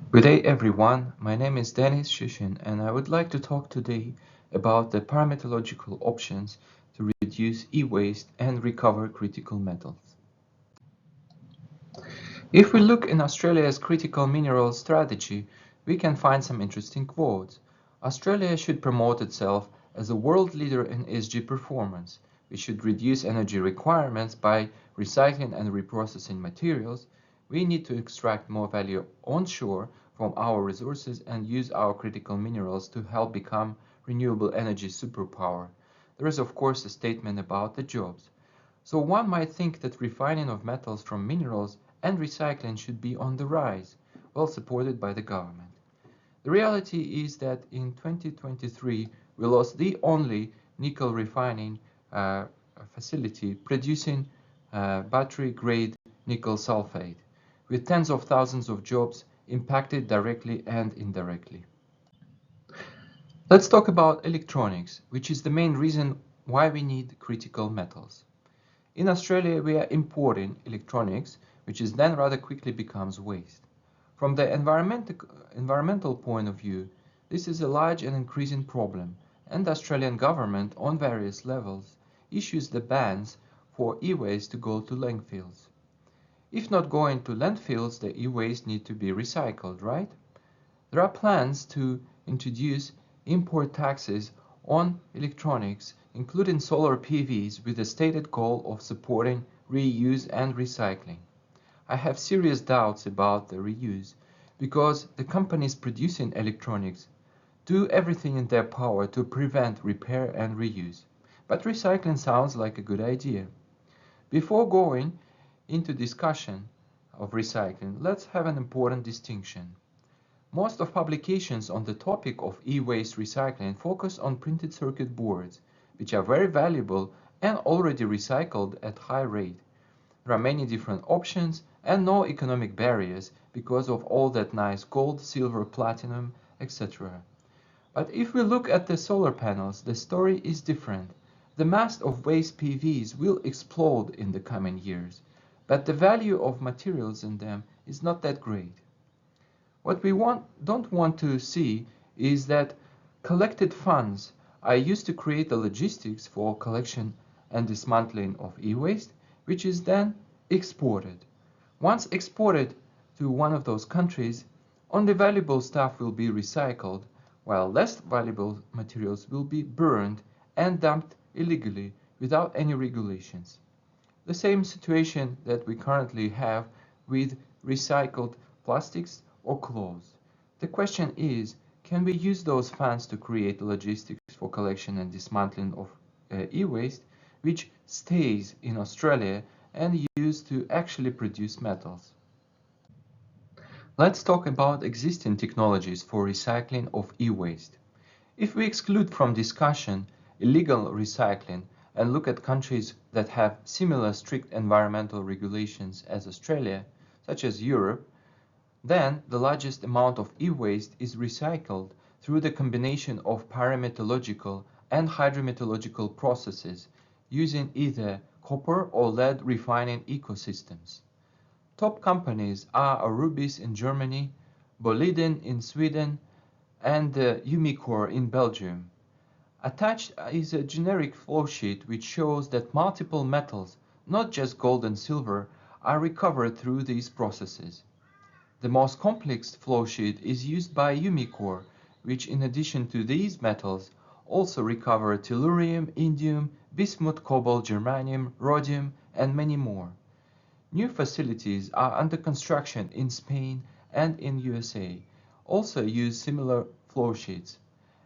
Good day everyone, my name is Denis Shishin and I would like to talk today about the pyrometallurgical options to reduce e-waste and recover critical metals. If we look in Australia's critical minerals strategy, we can find some interesting quotes. Australia should promote itself as a world leader in ESG performance. We should reduce energy requirements by recycling and reprocessing materials. We need to extract more value onshore from our resources and use our critical minerals to help become renewable energy superpower. There is of course a statement about the jobs. So one might think that refining of metals from minerals and recycling should be on the rise, well supported by the government. The reality is that in 2023 we lost the only nickel refining facility producing battery-grade nickel sulfate, with tens of thousands of jobs impacted directly and indirectly. Let's talk about electronics, which is the main reason why we need critical metals. In Australia, we are importing electronics, which is then rather quickly becomes waste. From the environmental point of view, this is a large and increasing problem, and the Australian government, on various levels, issues the bans for e-waste to go to landfills. If not going to landfills, the e-waste need to be recycled, right? There are plans to introduce import taxes on electronics, including solar PVs, with the stated goal of supporting reuse and recycling. I have serious doubts about the reuse because the companies producing electronics do everything in their power to prevent repair and reuse. But recycling sounds like a good idea. Before going into discussion of recycling, let's have an important distinction. Most of publications on the topic of e-waste recycling focus on printed circuit boards, which are very valuable and already recycled at high rate. There are many different options and no economic barriers because of all that nice gold, silver, platinum, etc. But if we look at the solar panels, the story is different. The mass of waste PVs will explode in the coming years, but the value of materials in them is not that great. What we don't want to see is that collected funds are used to create the logistics for collection and dismantling of e-waste, which is then exported. Once exported to one of those countries, only valuable stuff will be recycled, while less valuable materials will be burned and dumped illegally without any regulations. The same situation that we currently have with recycled plastics or clothes. The question is, can we use those funds to create logistics for collection and dismantling of e-waste, which stays in Australia and used to actually produce metals? Let's talk about existing technologies for recycling of e-waste. If we exclude from discussion illegal recycling and look at countries that have similar strict environmental regulations as Australia, such as Europe, then the largest amount of e-waste is recycled through the combination of pyrometallurgical and hydrometallurgical processes using either copper or lead refining ecosystems. Top companies are Arubis in Germany, Boliden in Sweden, and Umicore in Belgium. Attached is a generic flowsheet which shows that multiple metals, not just gold and silver, are recovered through these processes. The most complex flowsheet is used by Umicore, which in addition to these metals also recover tellurium, indium, bismuth, cobalt, germanium, rhodium, and many more. New facilities are under construction in Spain and in USA, also use similar flowsheets.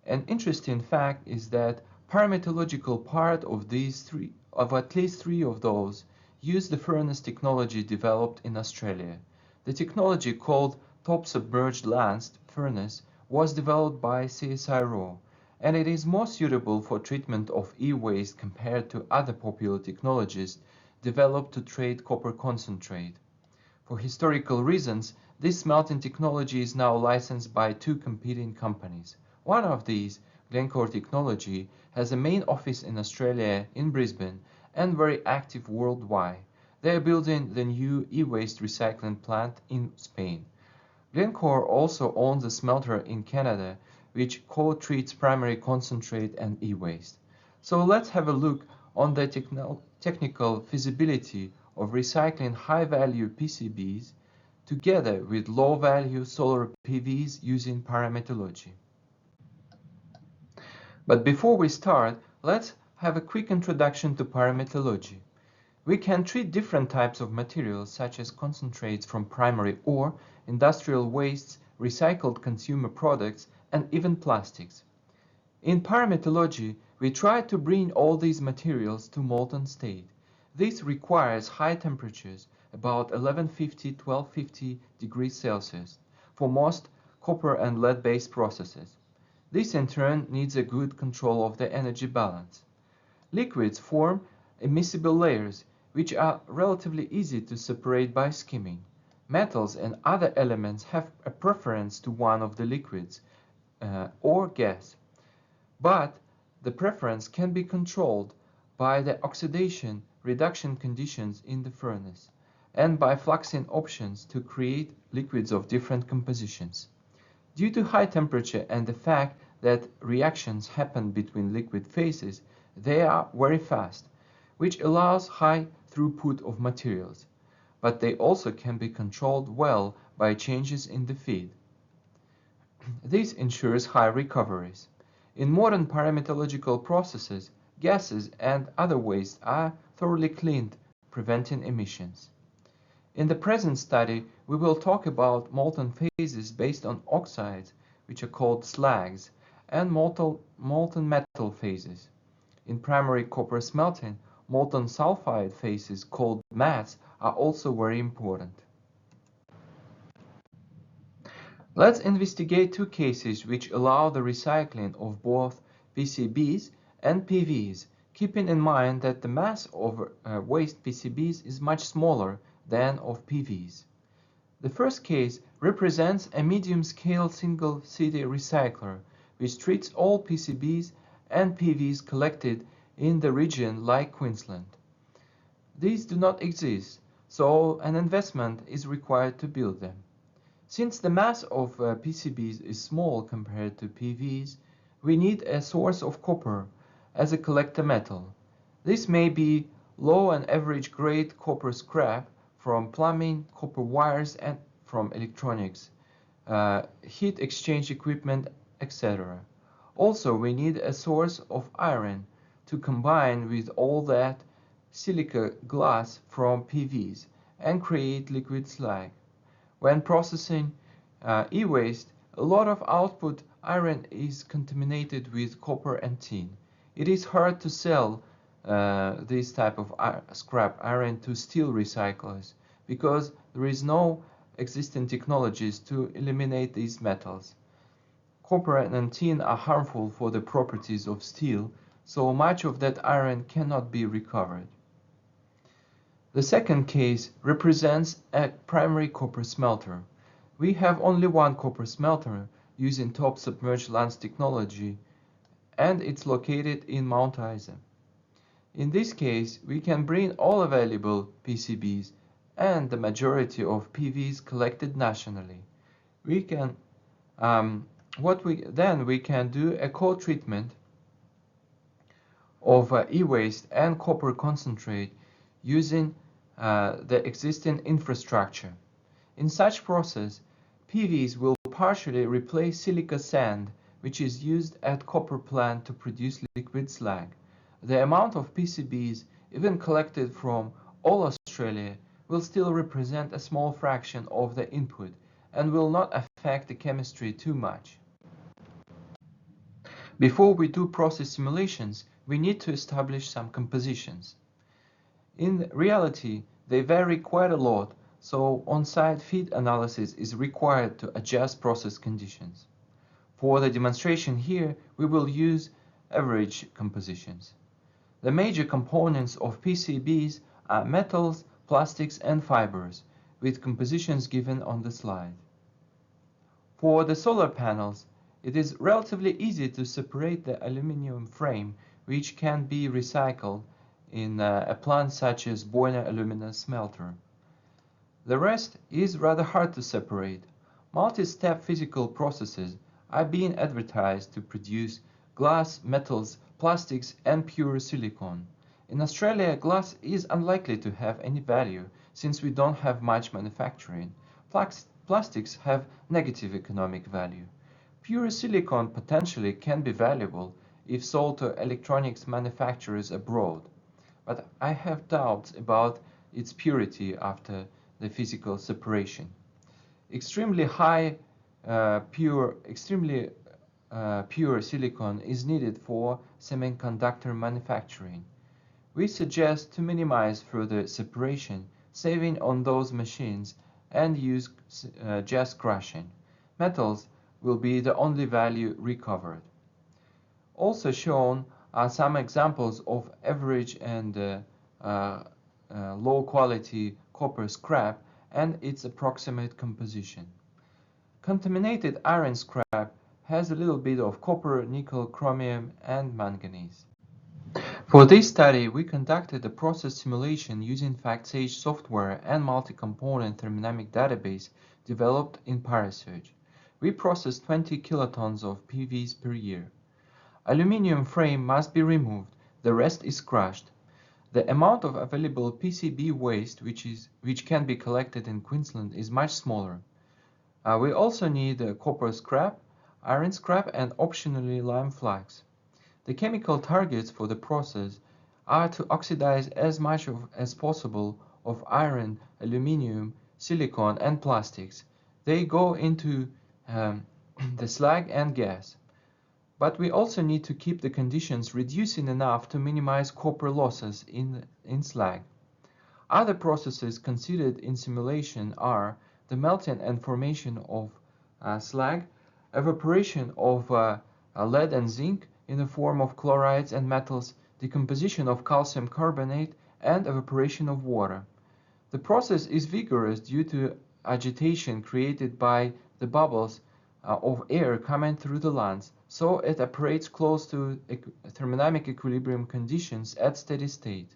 An interesting fact is that pyrometallurgical part of at least three of those use the furnace technology developed in Australia. The technology called top submerged lance furnace was developed by CSIRO, and it is more suitable for treatment of e-waste compared to other popular technologies developed to treat copper concentrate. For historical reasons, this smelting technology is now licensed by two competing companies. One of these, Glencore Technology, has a main office in Australia in Brisbane and very active worldwide. They are building the new e-waste recycling plant in Spain. Glencore also owns a smelter in Canada which co-treats primary concentrate and e-waste. So let's have a look on the technical feasibility of recycling high-value PCBs together with low-value solar PVs using pyrometallurgy. But before we start, let's have a quick introduction to pyrometallurgy. We can treat different types of materials such as concentrates from primary ore, industrial wastes, recycled consumer products, and even plastics. In pyrometallurgy, we try to bring all these materials to molten state. This requires high temperatures, about 1150–1250 degrees Celsius, for most copper and lead-based processes. This in turn needs a good control of the energy balance. Liquids form immiscible layers, which are relatively easy to separate by skimming. Metals and other elements have a preference to one of the liquids or gas, but the preference can be controlled by the oxidation reduction conditions in the furnace and by fluxing options to create liquids of different compositions. Due to high temperature and the fact that reactions happen between liquid phases, they are very fast, which allows high throughput of materials, but they also can be controlled well by changes in the feed. This ensures high recoveries. In modern pyrometallurgical processes, gases and other wastes are thoroughly cleaned, preventing emissions. In the present study, we will talk about molten phases based on oxides, which are called slags, and molten metal phases. In primary copper smelting, molten sulfide phases called mattes are also very important. Let's investigate two cases which allow the recycling of both PCBs and PVs, keeping in mind that the mass of waste PCBs is much smaller than of PVs. The first case represents a medium-scale single-city recycler, which treats all PCBs and PVs collected in the region like Queensland. These do not exist, so an investment is required to build them. Since the mass of PCBs is small compared to PVs, we need a source of copper as a collector metal. This may be low and average grade copper scrap from plumbing, copper wires, and from electronics, heat exchange equipment, etc. Also, we need a source of iron to combine with all that silica glass from PVs and create liquid slag. When processing e-waste, a lot of output iron is contaminated with copper and tin. It is hard to sell this type of scrap iron to steel recyclers because there is no existing technologies to eliminate these metals. Copper and tin are harmful for the properties of steel, so much of that iron cannot be recovered. The second case represents a primary copper smelter. We have only one copper smelter using top submerged lens technology, and it's located in Mount Isa. In this case, we can bring all available PCBs and the majority of PVs collected nationally. We can we can do a co-treatment of e-waste and copper concentrate using the existing infrastructure. In such process, PVs will partially replace silica sand, which is used at copper plant to produce liquid slag. The amount of PCBs, even collected from all Australia, will still represent a small fraction of the input and will not affect the chemistry too much. Before we do process simulations, we need to establish some compositions. In reality, they vary quite a lot, so on-site feed analysis is required to adjust process conditions. For the demonstration here, we will use average compositions. The major components of PCBs are metals, plastics, and fibers, with compositions given on the slide. For the solar panels, it is relatively easy to separate the aluminum frame, which can be recycled in a plant such as boiler alumina smelter. The rest is rather hard to separate. Multi-step physical processes are being advertised to produce glass, metals, plastics, and pure silicon. In Australia, glass is unlikely to have any value since we don't have much manufacturing. Plastics have negative economic value. Pure silicon potentially can be valuable if sold to electronics manufacturers abroad, but I have doubts about its purity after the physical separation. Extremely pure silicon is needed for semiconductor manufacturing. We suggest to minimize further separation, saving on those machines, and use just crushing. Metals will be the only value recovered. Also shown are some examples of average and low quality copper scrap and its approximate composition. Contaminated iron scrap has a little bit of copper, nickel, chromium, and manganese. For this study, we conducted a process simulation using FactSage software and multi-component thermodynamic database developed in Pyrometallurgical. We processed 20 kilotons of PVs per year. Aluminium frame must be removed, the rest is crushed. The amount of available PCB waste which can be collected in Queensland is much smaller. We also need copper scrap, iron scrap, and optionally lime flux. The chemical targets for the process are to oxidize as much as possible of iron, aluminium, silicon, and plastics. They go into the slag and gas. But we also need to keep the conditions reducing enough to minimize copper losses in slag. Other processes considered in simulation are the melting and formation of slag, evaporation of lead and zinc in the form of chlorides and metals, decomposition of calcium carbonate, and evaporation of water. The process is vigorous due to agitation created by the bubbles of air coming through the lungs, so it operates close to thermodynamic equilibrium conditions at steady state.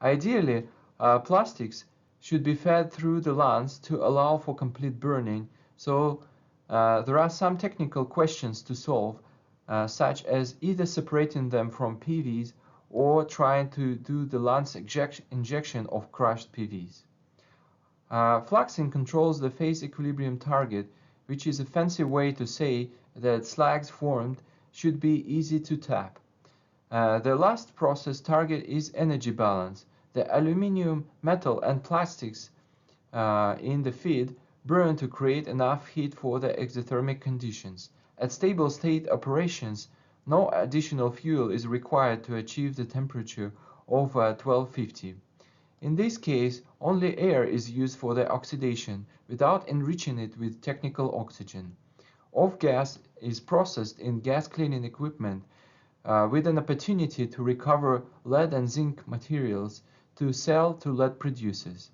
Ideally, plastics should be fed through the lungs to allow for complete burning, so there are some technical questions to solve, such as either separating them from PVs or trying to do the lungs injection of crushed PVs. Fluxing controls the phase equilibrium target, which is a fancy way to say that slags formed should be easy to tap. The last process target is energy balance. The aluminium, metal, and plastics in the feed burn to create enough heat for the exothermic conditions. At stable state operations, no additional fuel is required to achieve the temperature of 1250. In this case, only air is used for the oxidation without enriching it with technical oxygen. Off gas is processed in gas cleaning equipment with an opportunity to recover lead and zinc materials to sell to lead producers.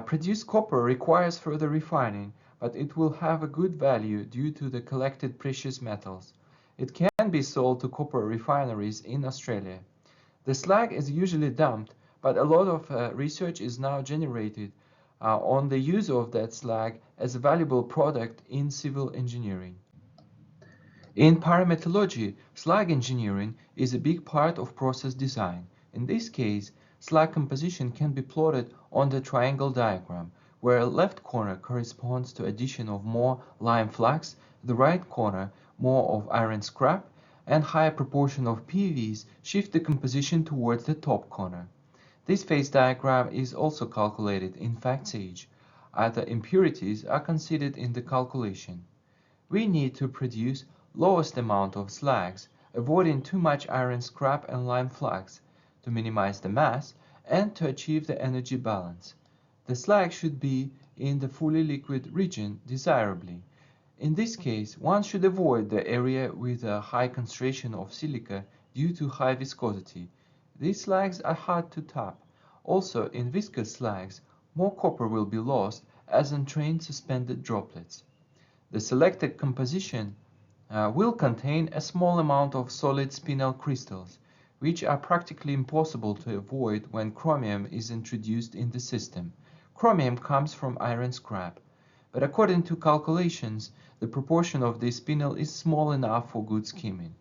Produced copper requires further refining, but it will have a good value due to the collected precious metals. It can be sold to copper refineries in Australia. The slag is usually dumped, but a lot of research is now generated on the use of that slag as a valuable product in civil engineering. In pyrometallurgy, slag engineering is a big part of process design. In this case, slag composition can be plotted on the triangle diagram, where the left corner corresponds to addition of more lime flux, the right corner more of iron scrap, and higher proportion of PVs shift the composition towards the top corner. This phase diagram is also calculated in FactSage. Other impurities are considered in the calculation. We need to produce lowest amount of slags, avoiding too much iron scrap and lime flux, to minimize the mass, and to achieve the energy balance. The slag should be in the fully liquid region desirably. In this case, one should avoid the area with a high concentration of silica due to high viscosity. These slags are hard to tap. Also, in viscous slags, more copper will be lost as in train suspended droplets. The selected composition will contain a small amount of solid spinel crystals, which are practically impossible to avoid when chromium is introduced in the system. Chromium comes from iron scrap. but according to calculations, the proportion of this spinel is small enough for good skimming.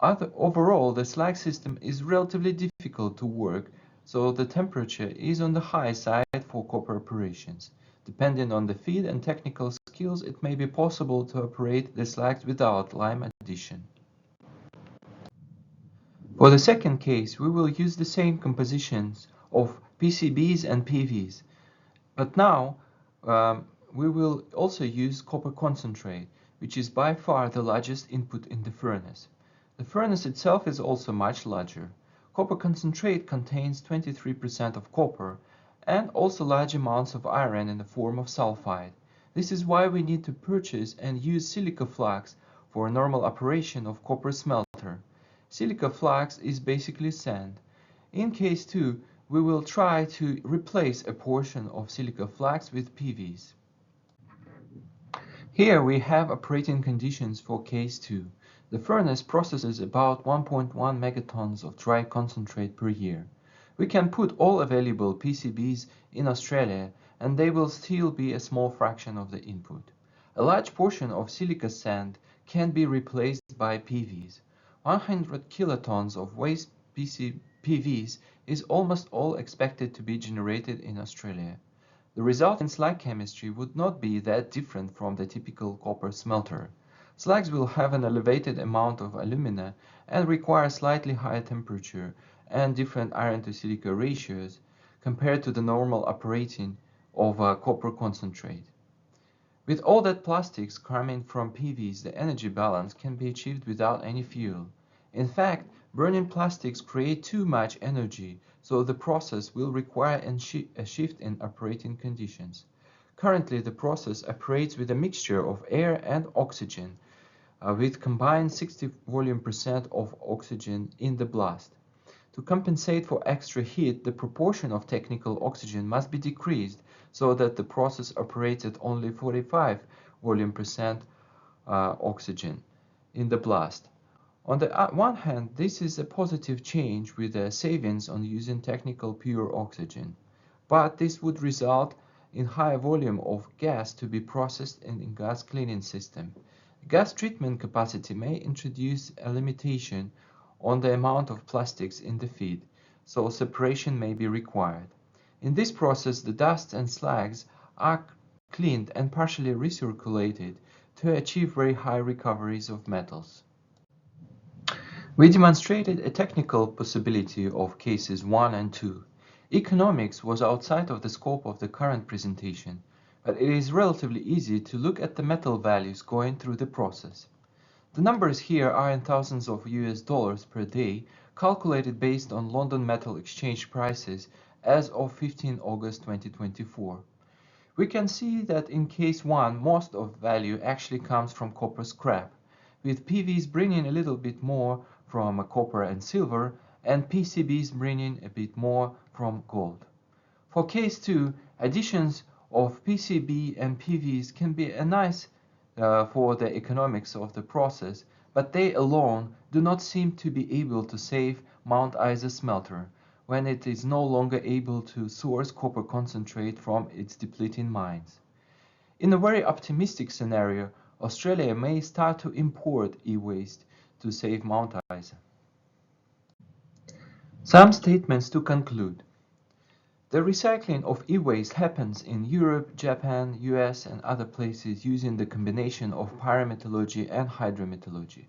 Overall, the slag system is relatively difficult to work, so the temperature is on the high side for copper operations. Depending on the feed and technical skills, it may be possible to operate the slags without lime addition. For the second case, we will use the same compositions of PCBs and PVs, but now we will also use copper concentrate, which is by far the largest input in the furnace. The furnace itself is also much larger. Copper concentrate contains 23% of copper and also large amounts of iron in the form of sulfide. This is why we need to purchase and use silica flux for a normal operation of copper smelter. Silica flux is basically sand. In case 2, we will try to replace a portion of silica flux with PVs. Here we have operating conditions for case 2. The furnace processes about 1.1 megatons of dry concentrate per year. We can put all available PCBs in Australia and they will still be a small fraction of the input. A large portion of silica sand can be replaced by PVs. 100 kilotons of waste PVs is almost all expected to be generated in Australia. The resulting slag chemistry would not be that different from the typical copper smelter. Slags will have an elevated amount of alumina and require slightly higher temperature and different iron to silica ratios compared to the normal operating of copper concentrate. With all that plastics coming from PVs, the energy balance can be achieved without any fuel. In fact, burning plastics create too much energy, so the process will require a shift in operating conditions. Currently, the process operates with a mixture of air and oxygen, with combined 60 volume% of oxygen in the blast. To compensate for extra heat, the proportion of technical oxygen must be decreased so that the process operates at only 45 volume% oxygen in the blast. On the one hand, this is a positive change with a savings on using technical pure oxygen, but this would result in higher volume of gas to be processed in a gas cleaning system. Gas treatment capacity may introduce a limitation on the amount of plastics in the feed, so separation may be required. In this process, the dust and slags are cleaned and partially recirculated to achieve very high recoveries of metals. We demonstrated a technical possibility of cases 1 and 2. Economics was outside of the scope of the current presentation, but it is relatively easy to look at the metal values going through the process. The numbers here are in thousands of US dollars per day, calculated based on London Metal Exchange prices as of 15 August 2024. We can see that in case 1, most of value actually comes from copper scrap, with PVs bringing a little bit more from copper and silver, and PCBs bringing a bit more from gold. For case 2, additions of PCB and PVs can be a nice for the economics of the process, but they alone do not seem to be able to save Mount Isa smelter when it is no longer able to source copper concentrate from its depleting mines. In a very optimistic scenario, Australia may start to import e-waste to save Mount Isa. Some statements to conclude. The recycling of e-waste happens in Europe, Japan, US and other places using the combination of pyrometallurgy and hydrometallurgy.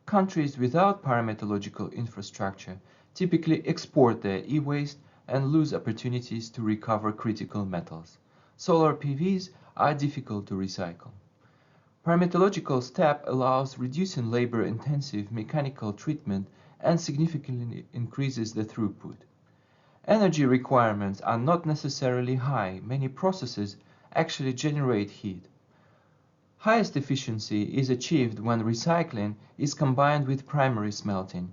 Countries without pyrometallurgical infrastructure typically export their e-waste and lose opportunities to recover critical metals. Solar PVs are difficult to recycle. Pyrometallurgical step allows reducing labor-intensive mechanical treatment and significantly increases the throughput. Energy requirements are not necessarily high. Many processes actually generate heat. Highest efficiency is achieved when recycling is combined with primary smelting,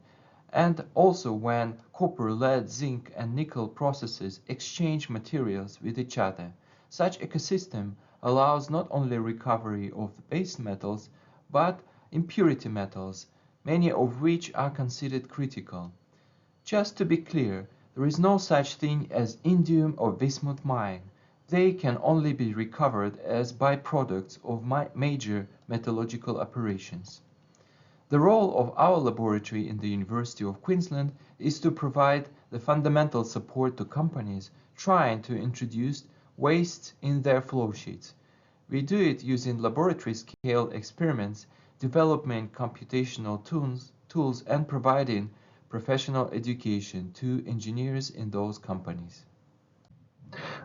and also when copper, lead, zinc, and nickel processes exchange materials with each other. Such ecosystem allows not only recovery of the base metals, but impurity metals, many of which are considered critical. Just to be clear, there is no such thing as indium or bismuth mine. they can only be recovered as byproducts of major metallurgical operations. The role of our laboratory in the University of Queensland is to provide the fundamental support to companies trying to introduce waste in their flowsheets. We do it using laboratory scale experiments, developing computational tools and providing professional education to engineers in those companies.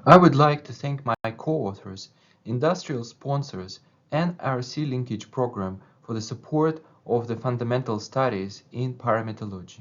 I would like to thank my co-authors, industrial sponsors, and RC linkage program for the support of the fundamental studies in pyrometallurgy.